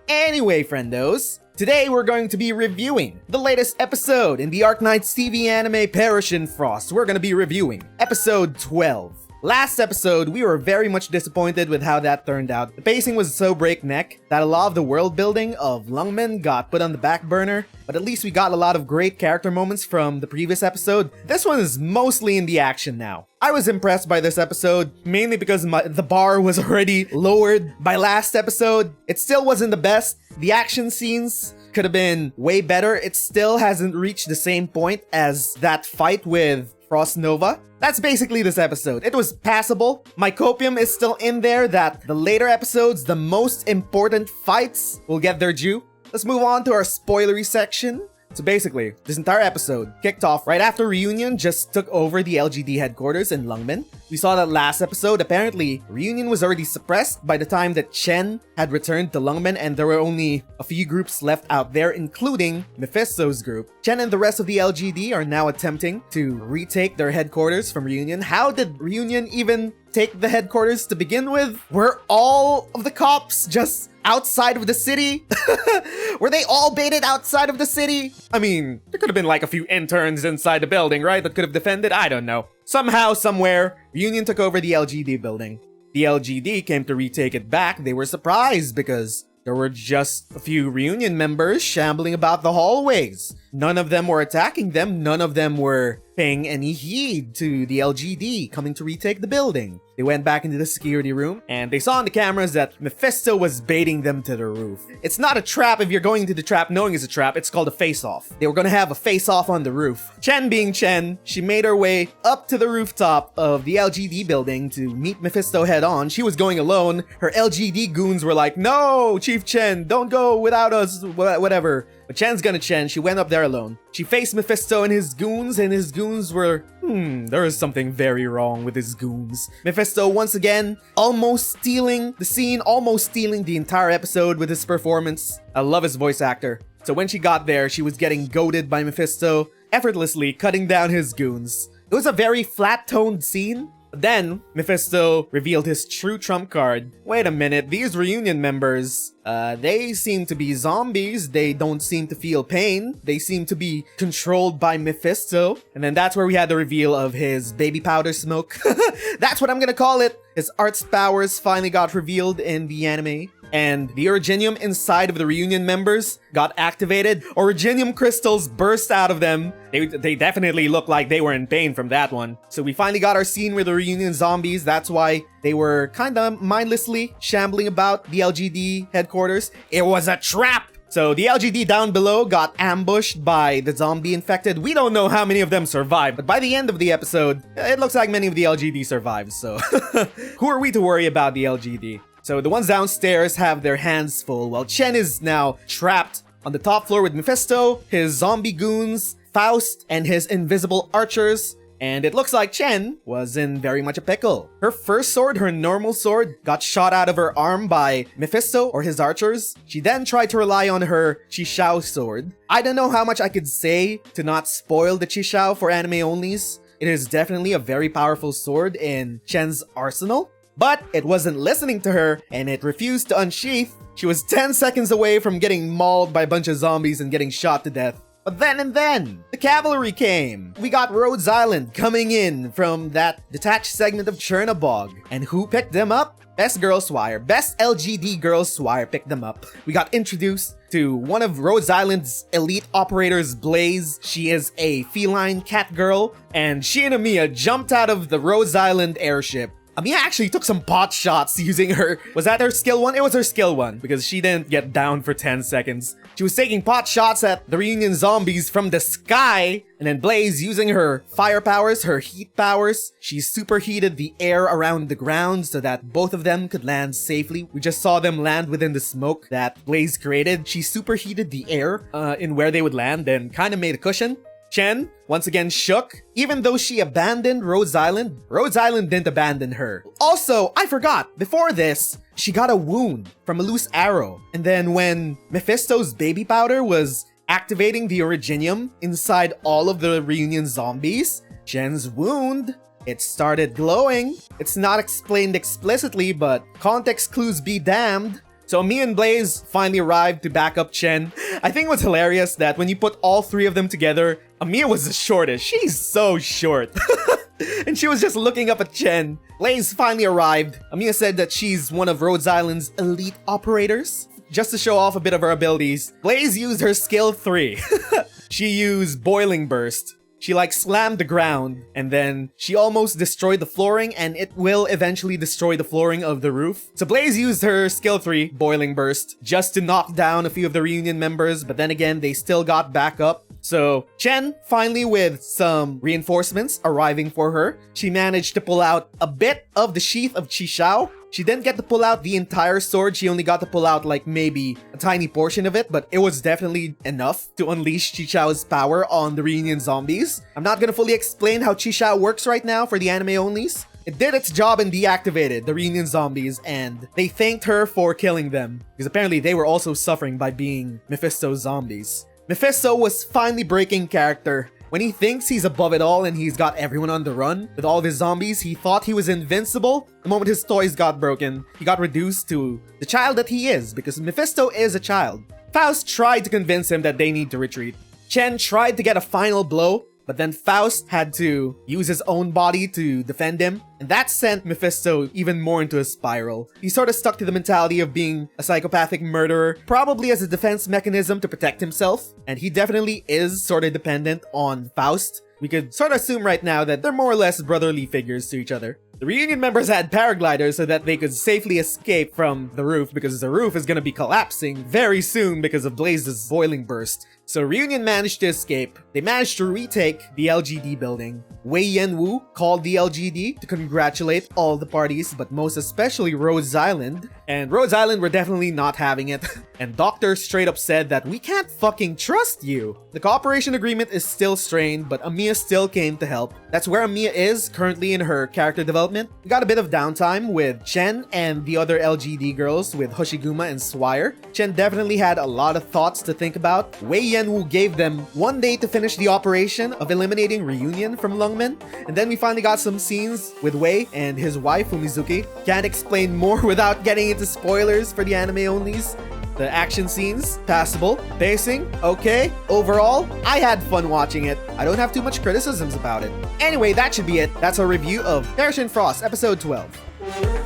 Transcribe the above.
Anyway, friendos, today we're going to be reviewing the latest episode in the Arknights TV anime Perish in Frost. We're going to be reviewing episode 12. Last episode, we were very much disappointed with how that turned out. The pacing was so breakneck that a lot of the world building of Lungmen got put on the back burner, but at least we got a lot of great character moments from the previous episode. This one is mostly in the action now. I was impressed by this episode, mainly because the bar was already lowered by last episode. It still wasn't the best. The action scenes could have been way better. It still hasn't reached the same point as that fight with Frost Nova. That's basically this episode. It was passable. My copium is still in there that the later episodes, the most important fights, will get their due. Let's move on to our spoilery section. So basically, this entire episode kicked off right after Reunion just took over the LGD headquarters in Lungmen. We saw that last episode. Apparently, Reunion was already suppressed by the time that Chen had returned to Lungmen, and there were only a few groups left out there, including Mephisto's group. Chen and the rest of the LGD are now attempting to retake their headquarters from Reunion. How did Reunion even take the headquarters to begin with? Were all of the cops just outside of the city? Were they all baited outside of the city? I mean, there could have been like a few interns inside the building, right? That could have defended? I don't know. Somehow, somewhere, Reunion took over the LGD building. The LGD came to retake it back. They were surprised because there were just a few Reunion members shambling about the hallways. None of them were attacking them. None of them were paying any heed to the LGD coming to retake the building. They went back into the security room and they saw on the cameras that Mephisto was baiting them to the roof. It's not a trap if you're going into the trap knowing it's a trap. It's called a face-off. They were going to have a face-off on the roof. Chen being Chen, she made her way up to the rooftop of the LGD building to meet Mephisto head on. She was going alone. Her LGD goons were like, "No, Chief Chen, don't go without us," whatever. But Chen's gonna Chen. She went up there alone. She faced Mephisto and his goons were, there is something very wrong with his goons. Mephisto once again almost stealing the scene, almost stealing the entire episode with his performance. I love his voice actor. So when she got there, she was getting goaded by Mephisto, effortlessly cutting down his goons. It was a very flat-toned scene. Then, Mephisto revealed his true trump card. Wait a minute, these Reunion members, they seem to be zombies. They don't seem to feel pain. They seem to be controlled by Mephisto. And then that's where we had the reveal of his baby powder smoke. That's what I'm gonna call it. His arts powers finally got revealed in the anime. And the Originium inside of the Reunion members got activated. Originium crystals burst out of them. They definitely look like they were in pain from that one. So we finally got our scene with the Reunion zombies. That's why they were kind of mindlessly shambling about the LGD headquarters. It was a trap! So the LGD down below got ambushed by the zombie infected. We don't know how many of them survived, but by the end of the episode, it looks like many of the LGD survived. So who are we to worry about the LGD? So the ones downstairs have their hands full, while Chen is now trapped on the top floor with Mephisto, his zombie goons, Faust, and his invisible archers. And it looks like Chen was in very much a pickle. Her first sword, her normal sword, got shot out of her arm by Mephisto or his archers. She then tried to rely on her Chishao sword. I don't know how much I could say to not spoil the Chishao for anime onlys. It is definitely a very powerful sword in Chen's arsenal. But it wasn't listening to her, and it refused to unsheath. She was 10 seconds away from getting mauled by a bunch of zombies and getting shot to death. But then the cavalry came. We got Rhodes Island coming in from that detached segment of Chernobog. And who picked them up? Best Girl Swire, Best LGD Girl Swire picked them up. We got introduced to one of Rhodes Island's elite operators, Blaze. She is a feline cat girl, and she and Amiya jumped out of the Rhodes Island airship. Amiya actually took some pot shots using her. Was that her skill one? It was her skill one because she didn't get down for 10 seconds. She was taking pot shots at the Reunion zombies from the sky. And then Blaze, using her fire powers, her heat powers, she superheated the air around the ground so that both of them could land safely. We just saw them land within the smoke that Blaze created. She superheated the air in where they would land and kind of made a cushion. Chen, once again shook. Even though she abandoned Rhodes Island didn't abandon her. Also, I forgot, before this, she got a wound from a loose arrow. And then when Mephisto's baby powder was activating the Originium inside all of the Reunion zombies, Chen's wound, it started glowing. It's not explained explicitly, but context clues be damned. So Ami and Blaze finally arrived to back up Chen. I think it was hilarious that when you put all three of them together, Ami was the shortest. She's so short. And she was just looking up at Chen. Blaze finally arrived. Ami said that she's one of Rhodes Island's elite operators. Just to show off a bit of her abilities, Blaze used her skill 3. She used Boiling Burst. She slammed the ground, and then she almost destroyed the flooring, and it will eventually destroy the flooring of the roof. So Blaze used her skill 3, Boiling Burst, just to knock down a few of the reunion members, but then again, they still got back up. So Chen, finally with some reinforcements arriving for her, she managed to pull out a bit of the sheath of Qishao. She didn't get to pull out the entire sword, she only got to pull out maybe a tiny portion of it, but it was definitely enough to unleash Qishao's power on the reunion zombies. I'm not gonna fully explain how Qishao works right now for the anime onlys. It did its job and deactivated the reunion zombies, and they thanked her for killing them, because apparently they were also suffering by being Mephisto zombies. Mephisto was finally breaking character. When he thinks he's above it all and he's got everyone on the run with all of his zombies, he thought he was invincible. The moment his toys got broken, he got reduced to the child that he is, because Mephisto is a child. Faust tried to convince him that they need to retreat. Chen tried to get a final blow, but then Faust had to use his own body to defend him, and that sent Mephisto even more into a spiral. He sort of stuck to the mentality of being a psychopathic murderer, probably as a defense mechanism to protect himself, and he definitely is sort of dependent on Faust. We could sort of assume right now that they're more or less brotherly figures to each other. The reunion members had paragliders so that they could safely escape from the roof, because the roof is going to be collapsing very soon because of Blaze's Boiling Burst. So Reunion managed to escape. They managed to retake the LGD building. Wei Yenwu called the LGD to congratulate all the parties, but most especially Rhodes Island. And Rhodes Island were definitely not having it. And Doctor straight up said that we can't fucking trust you. The cooperation agreement is still strained, but Amiya still came to help. That's where Amiya is currently in her character development. We got a bit of downtime with Chen and the other LGD girls with Hoshiguma and Swire. Chen definitely had a lot of thoughts to think about. Wei Yenwu gave them one day to finish the operation of eliminating Reunion from Lungmen, and then we finally got some scenes with Wei and his wife Fumizuki. Can't explain more without getting into spoilers for the anime onlys. The action scenes, passable. Pacing, okay. Overall, I had fun watching it. I don't have too much criticisms about it. Anyway, that should be it. That's our review of Parrish and Frost, episode 12.